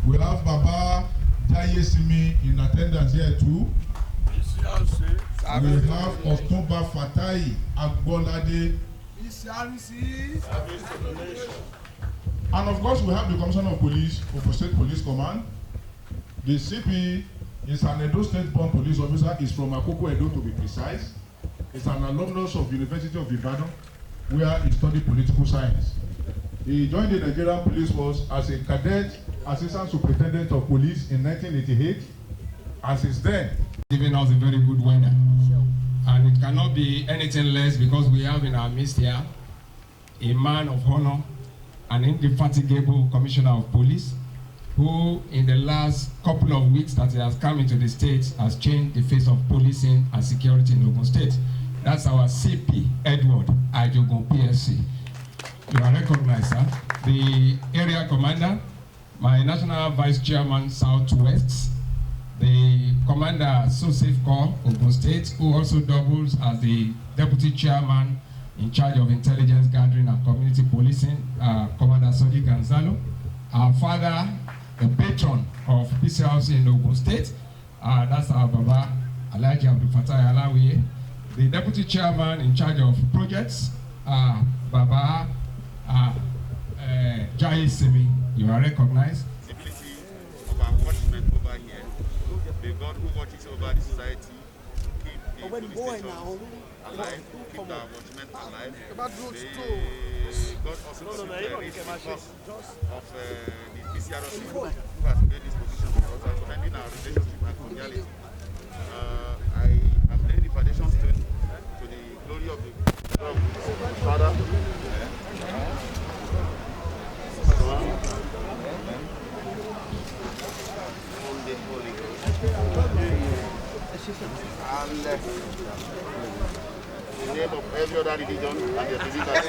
We have Baba Jayesimi in attendance here too. We have October Fatai Agbolade. And of course, we have the Commissioner of Police, Ogun State Police Command. The CP is an Edo State-born police officer. He's from Akoko, Edo to be precise. He's an alumnus of University of Ibadan, where he studied political science. He joined the Nigerian Police Force as a cadet assistant superintendent of police in 1988, and since then, giving us a very good weather. And it cannot be anything less because we have in our midst here a man of honor, an indefatigable commissioner of police, who in the last couple of weeks that he has come into the state has changed the face of policing and security in Ogun State. That's our CP, Edward Ajogun PSC. You are recognized, sir. The area commander, my national vice chairman, Southwest, the commander, Sosafe Corps, Ogun State, who also doubles as the deputy chairman in charge of intelligence gathering and community policing, Commander Soji Gonzalo. Our father, the patron of PCRC in Ogun State, that's our Baba, Alhaji Abdul Fatai Alawiye. The deputy chairman in charge of projects, Baba Jayesimi. You are recognized. Visibility of our watchmen over here. The God who watches over the society, keep the police station alive, keep our watchmen alive. God also sees the risk of the PCRC who has made this position for us, defending our relationship and cordiality. I am laying the foundation stone to the glory of the Father. The Holy Ghost. And in the name of every other religion and their believers.